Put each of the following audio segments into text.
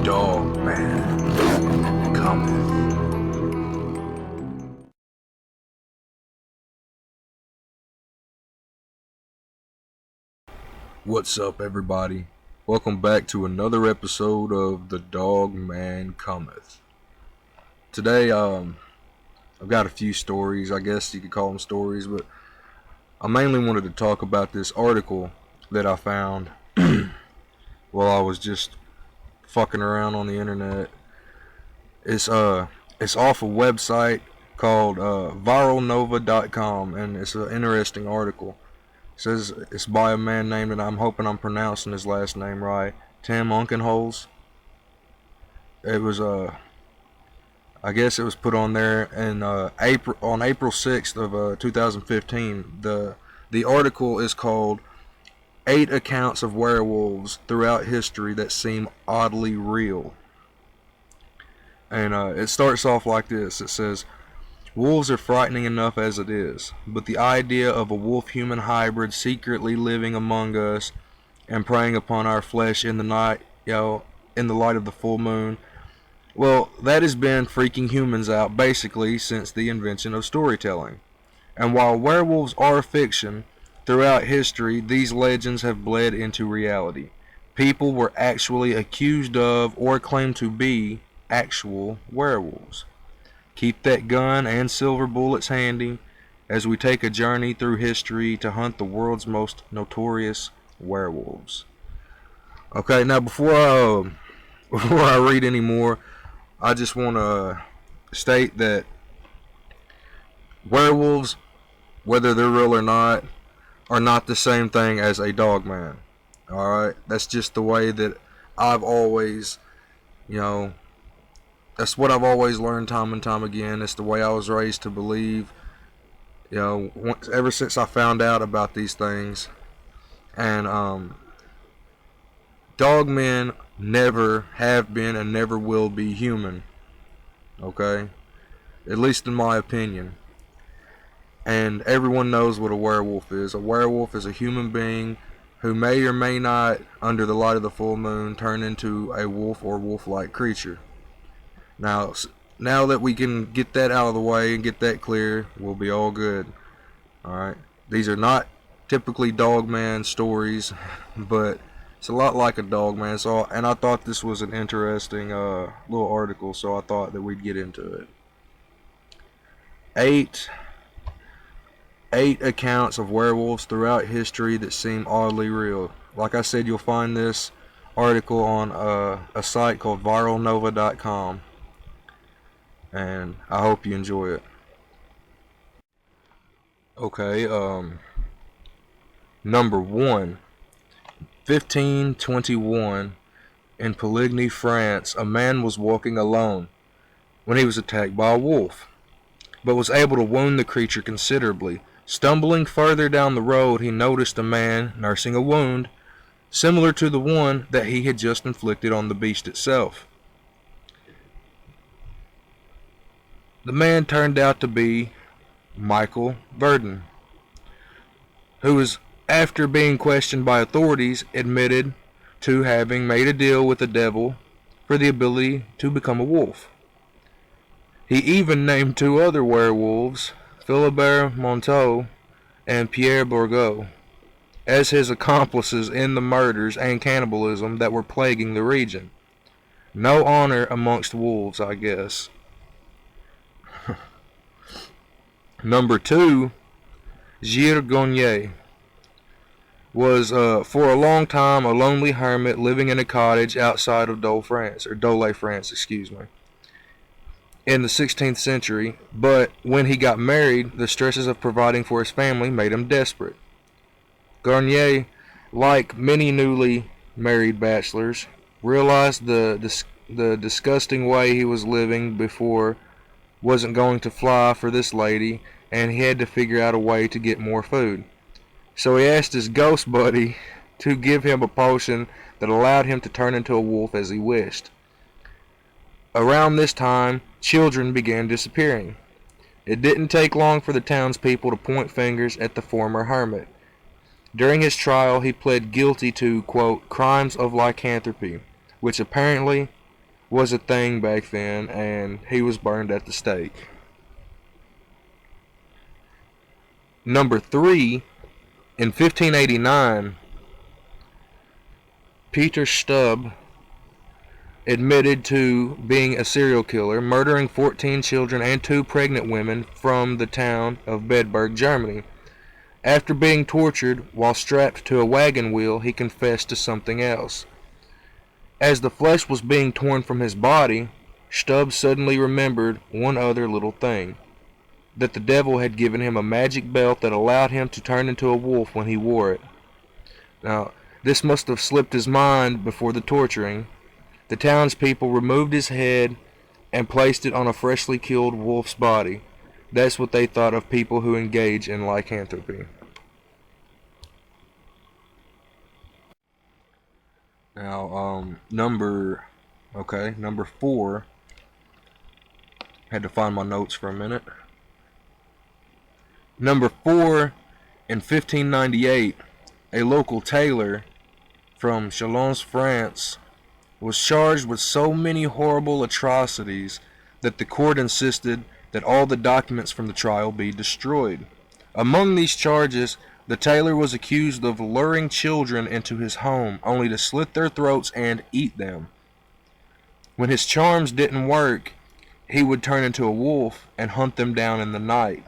Dogman Cometh. What's up, everybody? Welcome back to another episode of the Dogman Cometh. Today, I've got a few stories. I guess you could call them stories, but I mainly wanted to talk about this article that I found while I was just fucking around on the internet. It's off a website called viralnova.com, and it's an interesting article. It says it's by a man named, and I'm hoping I'm pronouncing his last name right, Tim Unkenholes. It was I guess it was put on there in April 6th of 2015. The article is called 8 Accounts of Werewolves Throughout History That Seem Oddly Real. And it starts off like this. It says, wolves are frightening enough as it is, but the idea of a wolf-human hybrid secretly living among us and preying upon our flesh in the night, in the light of the full moon, well, that has been freaking humans out basically since the invention of storytelling. And while werewolves are fiction, throughout history these legends have bled into reality. People were actually accused of or claimed to be actual werewolves. Keep that gun and silver bullets handy as we take a journey through history to hunt the world's most notorious werewolves. Okay, now before I read any more, I just want to state that werewolves, whether they're real or not, are not the same thing as a dogman. Alright? That's just the way that I've always, that's what I've always learned time and time again. It's the way I was raised to believe, ever since I found out about these things. And dogmen never have been and never will be human. Okay? At least in my opinion. And everyone knows what a werewolf is. A werewolf is a human being who may or may not, under the light of the full moon, turn into a wolf or wolf-like creature. Now that we can get that out of the way and get that clear, we'll be all good. Alright? These are not typically dogman stories, but it's a lot like a dogman. And I thought this was an interesting little article, so I thought that we'd get into it. Eight accounts of werewolves throughout history that seem oddly real. Like I said, you'll find this article on a site called viralnova.com. And I hope you enjoy it. Okay, number 1. 1521, in Poligny, France, a man was walking alone when he was attacked by a wolf, but was able to wound the creature considerably. Stumbling further down the road, he noticed a man nursing a wound similar to the one that he had just inflicted on the beast itself. The man turned out to be Michael Verdun, who was, after being questioned by authorities, admitted to having made a deal with the devil for the ability to become a wolf. He even named 2 other werewolves, Philibert Monteau and Pierre Bourgeau, as his accomplices in the murders and cannibalism that were plaguing the region. No honor amongst wolves, I guess. Number 2, Gilles Gagnier was for a long time a lonely hermit living in a cottage outside of Dole, France, in the 16th century, but when he got married, the stresses of providing for his family made him desperate. Garnier, like many newly married bachelors, realized the disgusting way he was living before wasn't going to fly for this lady, and he had to figure out a way to get more food. So he asked his ghost buddy to give him a potion that allowed him to turn into a wolf as he wished. Around this time, children began disappearing. It didn't take long for the townspeople to point fingers at the former hermit. During his trial, he pled guilty to, quote, crimes of lycanthropy, which apparently was a thing back then, and he was burned at the stake. Number 3, in 1589, Peter Stubb admitted to being a serial killer, murdering 14 children and 2 pregnant women from the town of Bedburg, Germany. After being tortured while strapped to a wagon wheel, he confessed to something else. As the flesh was being torn from his body, Stubb suddenly remembered one other little thing: that the devil had given him a magic belt that allowed him to turn into a wolf when he wore it. Now, this must have slipped his mind before the torturing. The townspeople removed his head and placed it on a freshly killed wolf's body. That's what they thought of people who engage in lycanthropy. Now, number 4. Had to find my notes for a minute. Number 4, in 1598, a local tailor from Chalons, France, was charged with so many horrible atrocities that the court insisted that all the documents from the trial be destroyed. Among these charges, the tailor was accused of luring children into his home only to slit their throats and eat them. When his charms didn't work, he would turn into a wolf and hunt them down in the night.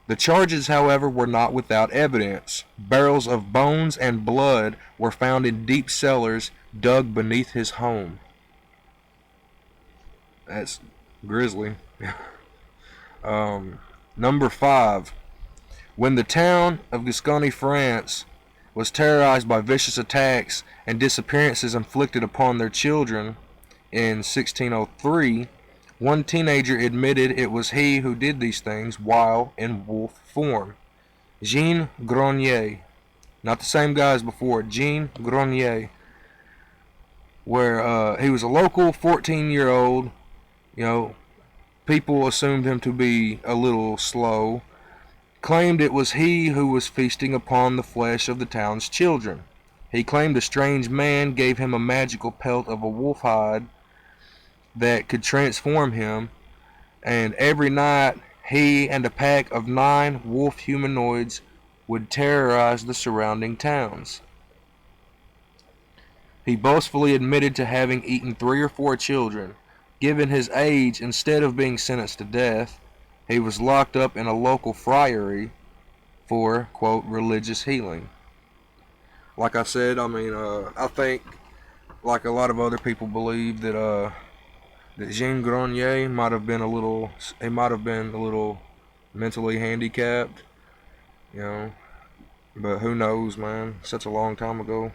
The charges, however, were not without evidence. Barrels of bones and blood were found in deep cellars dug beneath his home. That's grisly. Number 5. When the town of Gascony, France, was terrorized by vicious attacks and disappearances inflicted upon their children in 1603, one teenager admitted it was he who did these things while in wolf form. Jean Grenier. Not the same guy as before. Jean Grenier. Where he was a local 14-year-old. People assumed him to be a little slow. Claimed it was he who was feasting upon the flesh of the town's children. He claimed a strange man gave him a magical pelt of a wolf hide that could transform him, and every night he and a pack of 9 wolf humanoids would terrorize the surrounding towns. He boastfully admitted to having eaten 3 or 4 children. Given his age, instead of being sentenced to death, he was locked up in a local friary for, quote, religious healing. Like I said, I think, like a lot of other people believe, that Jean Grenier might have been a little mentally handicapped, but who knows, man? Such a long time ago.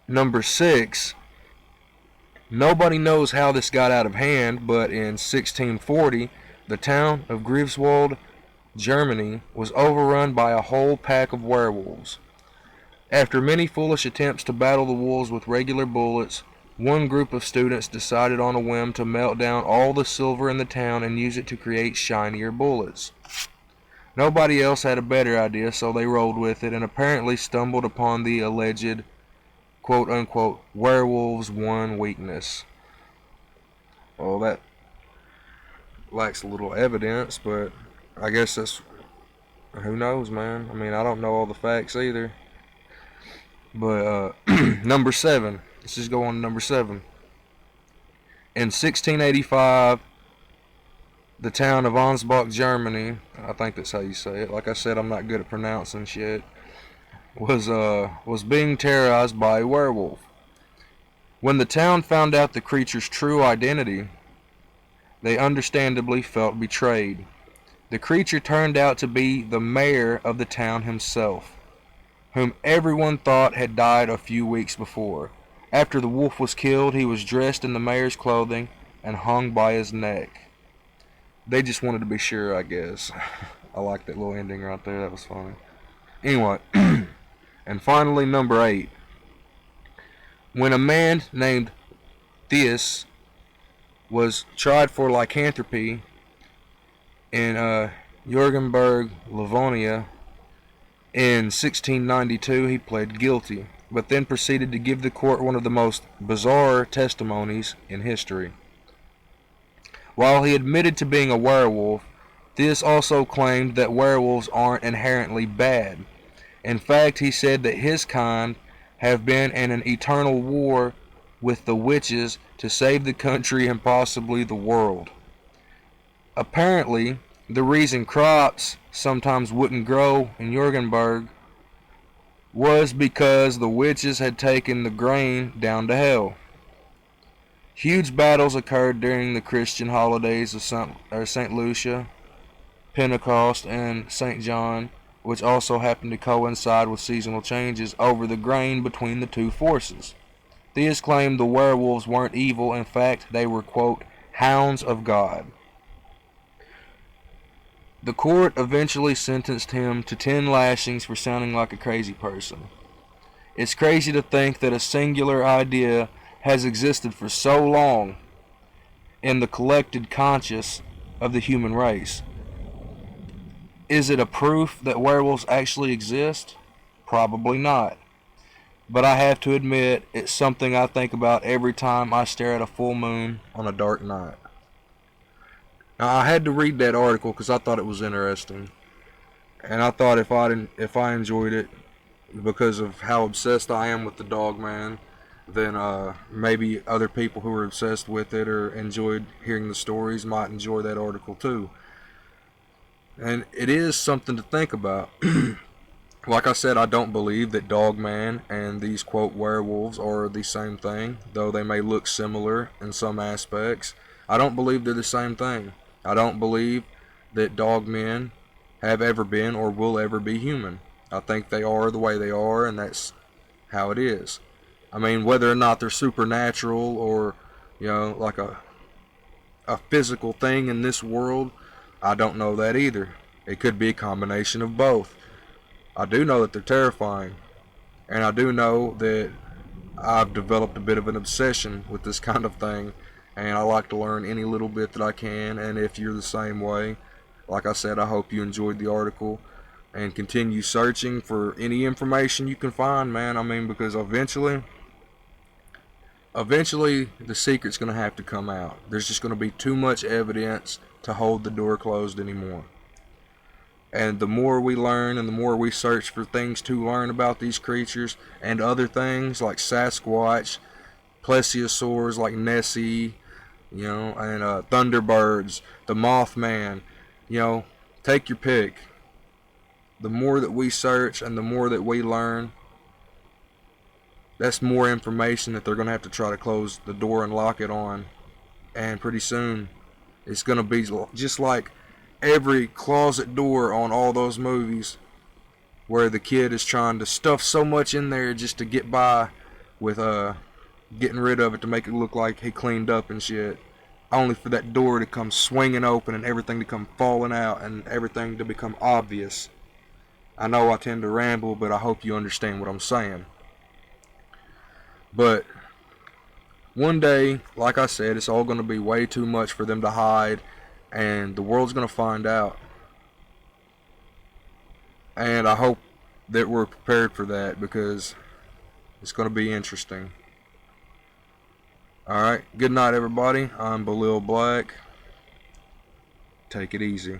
Number 6. Nobody knows how this got out of hand, but in 1640, the town of Greifswald, Germany, was overrun by a whole pack of werewolves. After many foolish attempts to battle the wolves with regular bullets, one group of students decided on a whim to melt down all the silver in the town and use it to create shinier bullets. Nobody else had a better idea, so they rolled with it and apparently stumbled upon the alleged quote-unquote werewolves' one weakness. Well, that lacks a little evidence, but I guess that's, who knows, man? I don't know all the facts either. But number 7. Let's just go on to number 7. In 1685, the town of Ansbach, Germany, I think that's how you say it. Like I said, I'm not good at pronouncing shit. Was being terrorized by a werewolf. When the town found out the creature's true identity, they understandably felt betrayed. The creature turned out to be the mayor of the town himself, whom everyone thought had died a few weeks before. After the wolf was killed, he was dressed in the mayor's clothing and hung by his neck. They just wanted to be sure, I guess. I like that little ending right there. That was funny. Anyway, and finally, number 8. When a man named Theus was tried for lycanthropy in Jurgenberg, Livonia, in 1692, he pled guilty. but then proceeded to give the court one of the most bizarre testimonies in history. While he admitted to being a werewolf, Theus also claimed that werewolves aren't inherently bad. In fact, he said that his kind have been in an eternal war with the witches to save the country and possibly the world. Apparently, the reason crops sometimes wouldn't grow in Jorgenberg was because the witches had taken the grain down to hell. Huge battles occurred during the Christian holidays of St. Lucia, Pentecost, and St. John, which also happened to coincide with seasonal changes over the grain between the two forces. Theus claimed the werewolves weren't evil. In fact, they were, quote, hounds of God. The court eventually sentenced him to 10 lashings for sounding like a crazy person. It's crazy to think that a singular idea has existed for so long in the collected conscious of the human race. Is it a proof that werewolves actually exist? Probably not. But I have to admit, it's something I think about every time I stare at a full moon on a dark night. Now, I had to read that article because I thought it was interesting, and I thought if I enjoyed it because of how obsessed I am with the Dogman, then maybe other people who are obsessed with it or enjoyed hearing the stories might enjoy that article too. And it is something to think about. Like I said, I don't believe that Dogman and these, quote, werewolves are the same thing, though they may look similar in some aspects. I don't believe they're the same thing. I don't believe that dogmen have ever been or will ever be human. I think they are the way they are, and that's how it is. I mean, whether or not they're supernatural or, like a physical thing in this world, I don't know that either. It could be a combination of both. I do know that they're terrifying, and I do know that I've developed a bit of an obsession with this kind of thing, and I like to learn any little bit that I can. And if you're the same way, like I said, I hope you enjoyed the article and continue searching for any information you can find, man. I mean, because eventually the secret's going to have to come out. There's just going to be too much evidence to hold the door closed anymore. And the more we learn and the more we search for things to learn about these creatures and other things like Sasquatch, plesiosaurs like Nessie, and Thunderbirds, the Mothman, take your pick. The more that we search and the more that we learn, that's more information that they're going to have to try to close the door and lock it on. And pretty soon, it's going to be just like every closet door on all those movies where the kid is trying to stuff so much in there just to get by with getting rid of it to make it look like he cleaned up and shit, only for that door to come swinging open and everything to come falling out and everything to become obvious. I know I tend to ramble, but I hope you understand what I'm saying. But one day, like I said, it's all going to be way too much for them to hide, and the world's going to find out. And I hope that we're prepared for that, because it's going to be interesting. Alright, good night everybody. I'm Balil Black. Take it easy.